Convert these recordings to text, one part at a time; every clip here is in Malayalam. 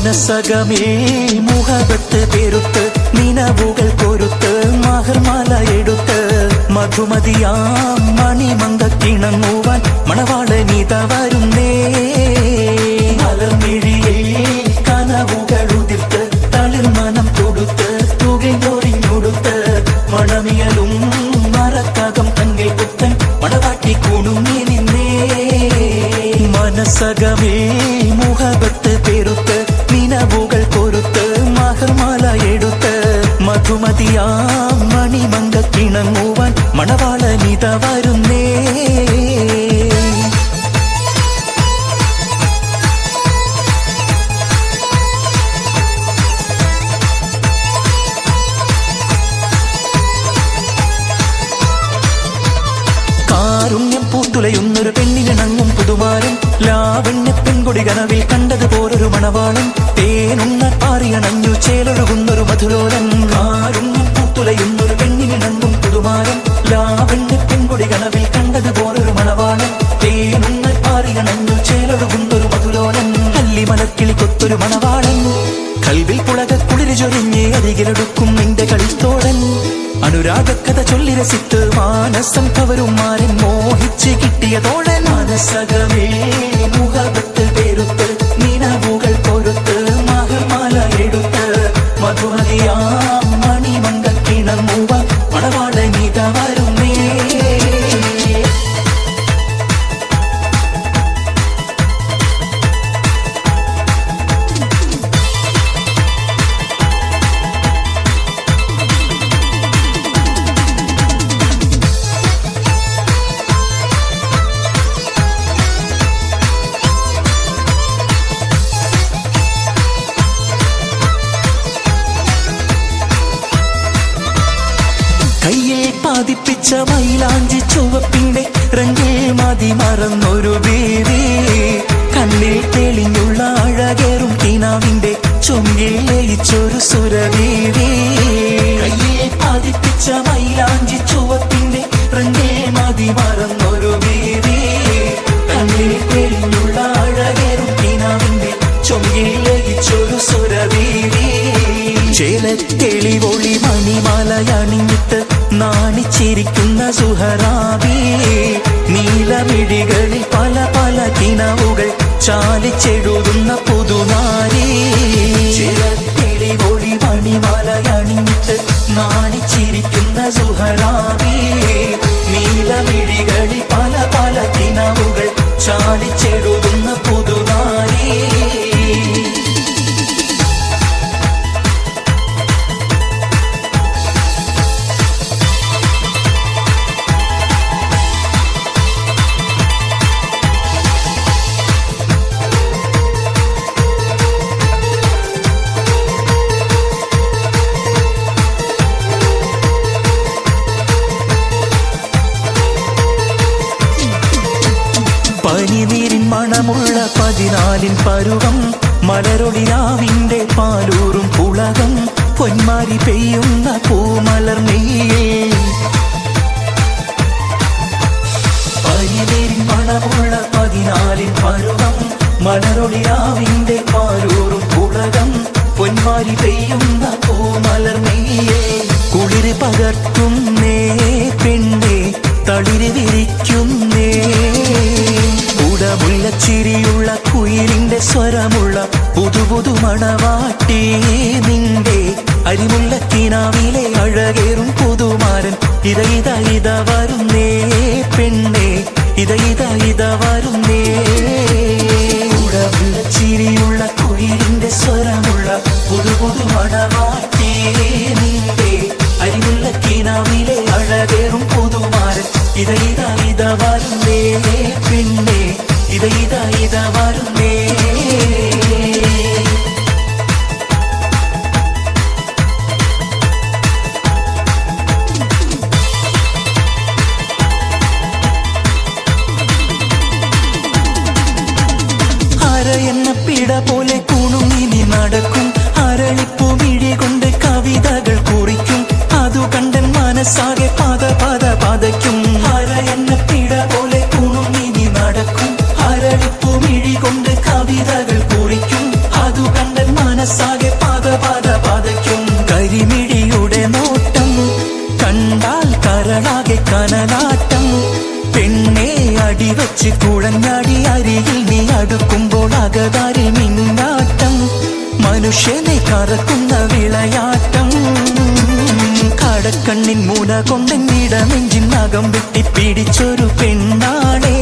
മനസ്സകമേ മുഹബത്ത് പെരുത്ത് നിനവുകൾ കൊരുത്ത് മഹർമാല എടുത്ത് മധുമതിയാം മണിമങ്കക്കിണങ്ങുവാൻ മണവാളനിത വരുന്നേ. മലർമിഴിയിൽ കനവുകൾ ഉതിർത്ത് തളിർ മനം കൊടുത്ത് തുകയൊറിഞ്ഞൊടുത്ത് മണമിയലും മറക്കകം തങ്ങിൽ പുത്തൻ മണവാട്ടി കുണുങ്ങി നിന്നേ. മനസ്സകമേ മുഹബത്ത് പെരുത്ത് നിനവുകൾ കൊരുത്ത് മഹർമാല എടുത്ത് മധുമതിയാം മണിമങ്കക്കിണങ്ങുവാൻ മണവാളനിത വരുന്നേ. കാരുണ്യം പൂത്തുലയുന്നൊരു പെണ്ണിനിണങ്ങും പുതുമാരൻ ലാവണ്യ പെൺകൊടി കനവിൽ കണ്ടതുപോലൊരു മണവാളൻ തേനുണ്ണ പാറിയണഞ്ഞു ചേലൊഴുകുന്നൊരു മധുലോലൻ. കാരുണ്യം പൂത്തുലയുന്നൊരു പെണ്ണിനിണങ്ങും പുതുമാരൻ ലാവണ്യ പെൺകൊടി കനവിൽ കണ്ടതുപോലൊരു മണവാളൻ തേനുണ്ണ പാറിയണഞ്ഞു ചേലൊഴുകുന്നൊരു മധുലോലൻ. കല്ലിമലക്കിളി കൊത്തൊരു മണവാളൻ കൽവിൽ പുളക കുളിര് ചൊരിഞ്ഞ് അരികിലെടുക്കും നിന്റെ കളിത്തോടൻ. അനുരാഗക്കഥ ചൊല്ലി രസിത്ത് മാനസം കവരും മാരൻ മോഹിച്ച് കിട്ടിയതോടൻ. മനസ്സകമേ മുഹബത്ത് പെരുത്ത് നിനവുകൾ കൊരുത്ത് മഹർമാല എടുത്ത് മധുമതിയാം മണിമങ്കക്കിണങ്ങുവാൻ മണവാളനിത വരുന്നേ. കയ്യിൽ പാതിപ്പിച്ച മൈലാഞ്ചി ചുവപ്പിന്റെ റങ്ങിൽ മതി മറന്നൊരു ബീവി കണ്ണിൽ തെളിഞ്ഞുള്ള അഴകേറും കിനാവിന്റെ ചുങ്കിൽ ലയിച്ചൊരു സുരബീവി. കയ്യിൽ പാതിപ്പിച്ച മൈലാഞ്ചി ചുവപ്പിന്റെ റങ്ങിൽ മതി മറന്നൊരു ബീവി കണ്ണിൽ തെളിഞ്ഞുള്ള അഴകേറും കിനാവിന്റെ ചുങ്കിൽ ലയിച്ചൊരു സുരബീവി. ചേലത്തെളിവൊളി മണിമാലയണിഞ്ഞിട്ട് നാണിച്ചിരിക്കുന്ന സുഹറാബി നീലമിഴികളിൽ പല പല കിനവുകൾ ചാലിച്ചെഴുതുന്ന പുതുനാരി. ചേലത്തെളിവൊളി മണിമാലയണിഞ്ഞിട്ട് നാണിച്ചിരിക്കുന്ന സുഹറാബി നീലമിഴികളിൽ പല പല കിനവുകൾ ചാലിച്ചെഴുതുന്ന പുതുനാരി. പനിനീരിൻ മണമുള്ള 14 പരുവം മലരൊളിയാവിന്റെ പാലൂറും പുളകം പൊന്മാരി പെയ്യുന്ന പൂമലർ നെയ്യേ. പനിനീരിൻ മണമുള്ള 14 പരുവം മലരൊളിയാവിന്റെ പാലൂറും പുളകം പൊന്മാരി പെയ്യുന്ന പൂമലർ നെയ്യേ. കുളിര് പകർത്തുന്നേ പെണ്ണേ തളിര് വിരിക്കുന്നേ ഉടമുല്ലച്ചിരിയുള്ള കുയിലിന്റെ സ്വരമുള്ള പുതുപുതു മണവാട്ടി നിന്റെ അരിമുല്ലക്കിനാവിലെ അഴകേറും പുതുമാരൻ ഇത വരുന്നേ പെണ്ണേ ഇത വരുന്നേ. ഉടമുല്ലച്ചിരിയുള്ള കുയിലിന്റെ സ്വരമുള്ള പുതുപുതു മണവാട്ടി നിന്റെ അരിമുല്ലക്കിനാവിലെ അഴകേറും പുതുമാരൻ ഇത വരുന്നേ പെണ്ണേ ഇത വരുന്നേ. അരയെന്ന പിട പോലെ കുണുങ്ങി നീ നടക്കും അരളിപ്പൂ മിഴി കൊണ്ട് കവിതകൾ കുറിക്കും അതു കണ്ടൻ മനസ്സാകെ പത പത പതയ്ക്കും. അരയെന്ന പിട പോലെ കുണുങ്ങി നീ നടക്കും അരളിപ്പൂ മിഴി കൊണ്ട് കവിതകൾ കുറിക്കും അതു കണ്ടൻ അകതാരിൽ മിന്നാട്ടം, മനുഷ്യനെ കറക്കുന്ന വിളയാട്ടം. കടക്കണ്ണിൻ മൂല കൊണ്ടെന്നിടമെഞ്ചിൻ നഖം വെട്ടിപ്പിടിച്ചൊരു പെണ്ണാളെ,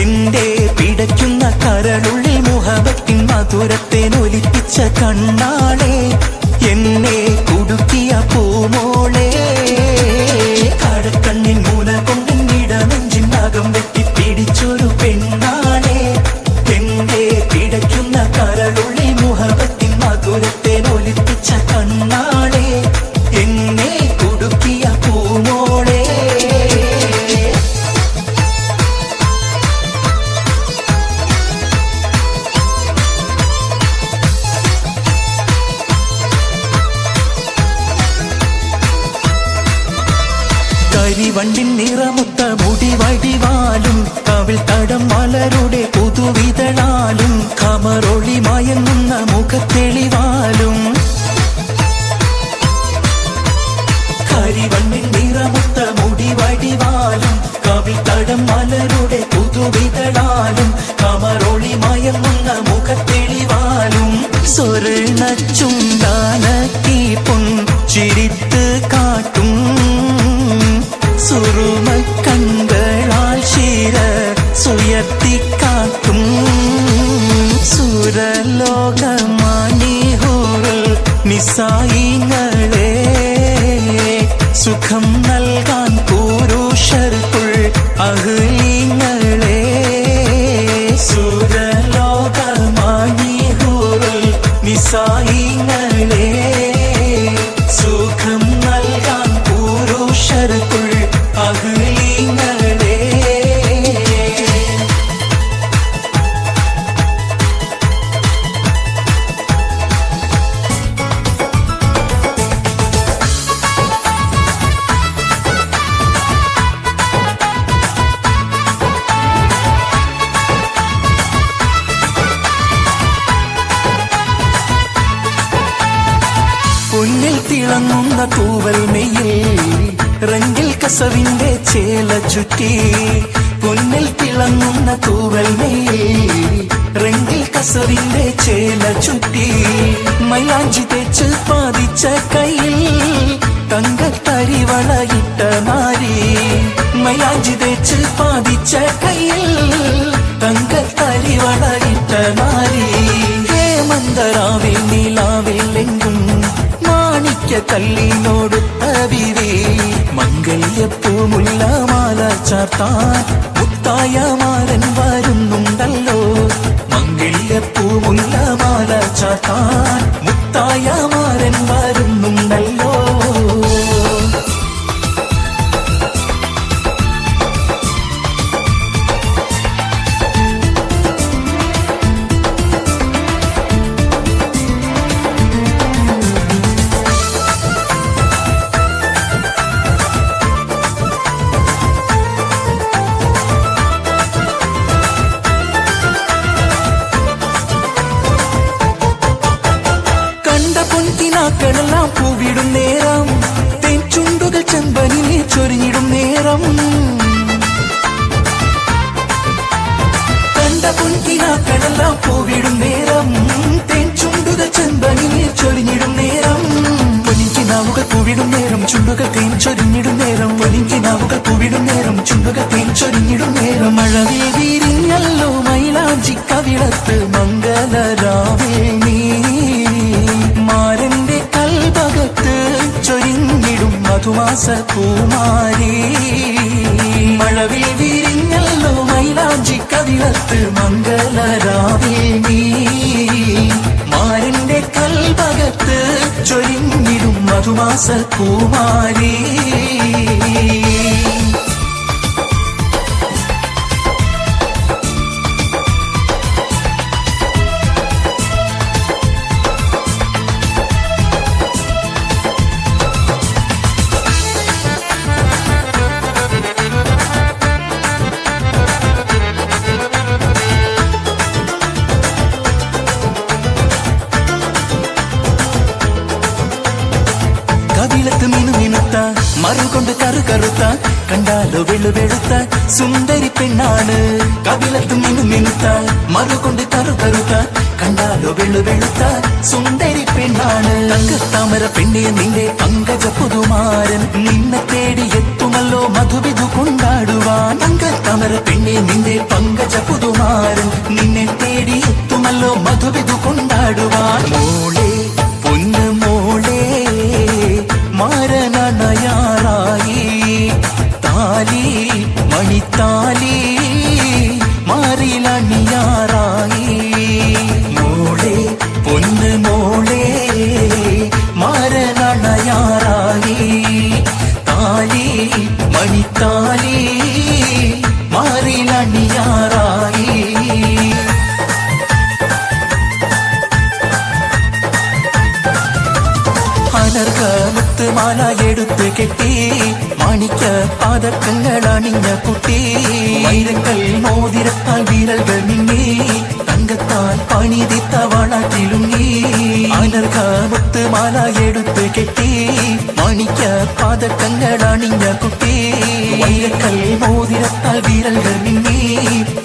എന്റെ പിടയ്ക്കുന്ന കരളുള്ളിൽ മുഹബത്തിൻ മധുരത്തെ ഒലിപ്പിച്ച കണ്ണാളെ, എന്നെ കുടുക്കിയ പൂമോളെ. കടക്കണ്ണിൻ മൂല കൊണ്ടെന്നിടമെഞ്ചിൻ നഖം വെട്ടിപ്പിടിച്ചൊരു പെണ്ണാളെ, എന്റെ പിടയ്ക്കുന്ന കരളുള്ളിൽ മുഹബത്തിൻ മധുരത്തെ ഒലിപ്പിച്ച കണ്ണാളെ, എന്നെ കുടുക്കിയ പൂമോളെ. കരിവണ്ടിൻ നിറമുത്ത മുടി വടിവാലും, കവിൾ തടം മലരുടെ പുതുവിതളാലും, കമറൊളി മയങ്ങുന്ന മുഖത്തെളിവാലും. കരിവണ്ടിൻ നിറമുത്ത മുടി വടിവാലും, കവിൾ തടം മലരുടെ പുതുവിതളാലും, കമറൊളി മയങ്ങുന്ന മുഖത്തെളിവാലും. സ്വർണ്ണ ചുണ്ടാനക്കി പൊൻ ചിരിത്ത് കാട്ടും, സുറുമ കണ്ണുകളാൽ ശിര സുയർത്തിക്കാട്ടും. സുരലോകമാനിഹൂറിൽ നിസായിങ്ങളെ, സുഖം നൽകാൻ പുരുഷർക്കുൾ അഹ്ലിങ്ങളെ. സുരലോകമാനിഹൂറിൽ നിസായിങ്ങളെ, സുഖം നൽകാൻ പുരുഷർക്കുൾ അഹ്ലിങ്ങളെ. പൊന്നിൽ തിളങ്ങുന്ന തൂവൽ മെയിൽ, റെങ്കിൽ കസവിന്റെ ചേല ചുറ്റി. പൊന്നിൽ തിളങ്ങുന്ന തൂവൽ മെയിൽ, റെങ്കിൽ കസവിന്റെ ചേല ചുറ്റി. മൈലാഞ്ചി തേച്ച് പാതിച്ച കയ്യിൽ തങ്കത്തരിവളയിട്ട നാരി. മൈലാഞ്ചി തേച്ച് പാതിച്ച കയ്യിൽ തങ്കത്തരിവളയിട്ട നാരി. ഹേമന്തരാവിൽ നിലാവിൽ എങ്കും മാണിക്യ കല്ലിനോടുത്ത വിരി. മംഗല്യപ്പൂമുല്ല മാല ചാർത്താൻ മുത്തായ മാരൻ വരുന്നുണ്ടല്ലോ. മംഗല്യപ്പൂമുല്ല മാല ചാർത്താൻ മുത്തായ മാരൻ വരുന്നുണ്ടല്ലോ. പൊൻകിനാക്കളെല്ലാം പൂവിടും നേരം, തേൻ ചുണ്ടുകൾ ചെമ്പനിലെ ചൊരിഞ്ഞിടും നേരം. കണ്ട പൊൻകിനാക്കളെല്ലാം പൂവിടും നേരം, തേൻ ചുണ്ടുകൾ ചെമ്പനിലെ ചൊരിഞ്ഞിടും നേരം. പൊലിങ്കിനാവുകൾ പൂവിടും നേരം, ചുണ്ടുകൾ തേൻ ചൊരിഞ്ഞിടും നേരം. പൊലിങ്കിനാവുകൾ പൂവിടും നേരം, ചുണ്ടുകൾ തേൻ ചൊരിഞ്ഞിടും നേരം. മഴവിൽ വിരിഞ്ഞല്ലോ മൈലാഞ്ചി കവിളത്ത് മംഗലരാവിൽ നീ. മാരന്റെ കൽഭകത്ത് ചൊരിഞ്ഞിടും മധുമാസ പൂമാരി. മഴവിൽ വിരിഞ്ഞല്ലോ മൈലാഞ്ചി കവിളത്ത് മംഗലരാവിൽ നീ. മാരന്റെ കൽഭകത്ത് ചൊരിഞ്ഞിടും മധുമാസ പൂമാരി. മറുകൊണ്ട് കറുത്ത കണ്ടാലോ വെളുത്ത സുന്ദരി പെണ്ണാണ് കവിളത്തും മിനുത്ത മറുകൊണ്ട് കറുത്ത കണ്ടാലോ വെളുത്ത സുന്ദരി പെണ്ണാണ് തങ്കത്താമര പെണ്ണെ നിന്റെ പങ്കജ പുതുമാരൻ നിന്നെ തേടി എത്തുമല്ലോ മധുവിധു കൊണ്ടാടുവാൻ തങ്കത്താമര പെണ്ണെ നിന്റെ പങ്കജ പുതുമാരൻ നിന്നെ തേടി എത്തുമല്ലോ മധുവിധു കൊണ്ടാടുവാൻ മോളെ പൊന്നു മോളെ മാരനണയാറായി താലി മണിത്താലി മാറിലണിയാറായി മോളെ പൊന്നു മോളെ മാരനണയാറായി താലി മണിത്താലി മാറിലണിയാറായി അനർഘ മുത്തുമാല എടുത്ത് കെട്ടി മാണിക്ക പാദക്കങ്ങൾ അണിഞ്ഞ കുട്ടി വൈരക്കൽ മോതിരത്താൽ വിരൽകൾ മിന്നി തങ്കത്താൽ പണിതിത്ത വളത്തിലുങ്ങി അനർഘ മുത്തുമാല എടുത്ത് കെട്ടി മാണിക്ക പാദക്കങ്ങൾ അണിഞ്ഞ കുട്ടി വൈരക്കൽ മോതിരത്താൽ വിരൽകൾ മിന്നി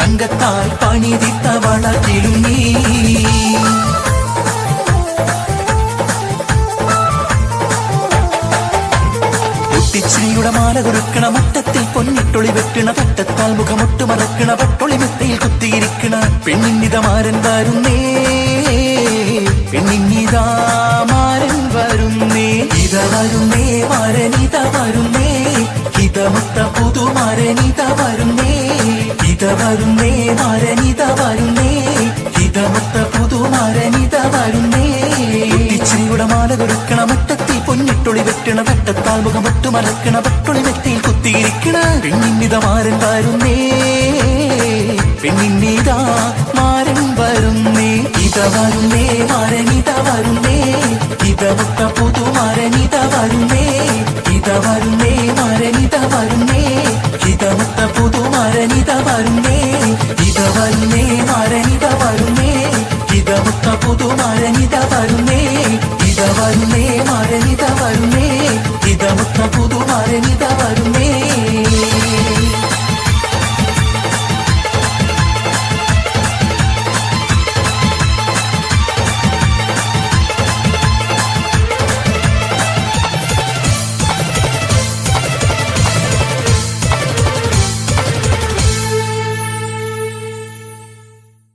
തങ്കത്താൽ പണിതിത്ത വളത്തിലുങ്ങി ിയുടെ മാല കൊടുക്കണ മുറ്റത്തിൽ പൊന്നിട്ടൊളി വെക്കണ പട്ടത്താൽ മുഖമൊട്ട് മറക്കണ പട്ടൊളി മെത്തയിൽ കുത്തിയിരിക്കണ പെണ്ണിന്നിതമാരൻ വരുന്നേ പെണ്ണിന്നിതാമാരൻ വരുന്നേ ഇത വരുന്നേ മാരനിത വരുന്നേ ഹിതമുത്ത പുതുമാരനിത വരുന്നേ ഇത വരുന്നേ മാരനിത വരുന്നേ ഹിതമുത്ത പുതുമാരനിത വരുന്നേ ഇച്ചിരിയുടെ മാല കൊടുക്കണ മുറ്റത്തിൽ പൊന്നിട്ടൊളി വെക്കണ പട്ടത്താൽ മുഖമൊട്ട് മറക്കണ പട്ടൊളി മെത്തയിൽ കുത്തിയിരിക്കണ പെണ്ണിന്നിതമാരൻ വരുന്നേ പെണ്ണിന്നിതാ മാരൻ വരുന്നേ ഇത വരുന്നേ മാരനിത വരുന്നേ ഇതമുത്ത പുതുമാരനിത വരുന്നേ ഇത വരുന്നേ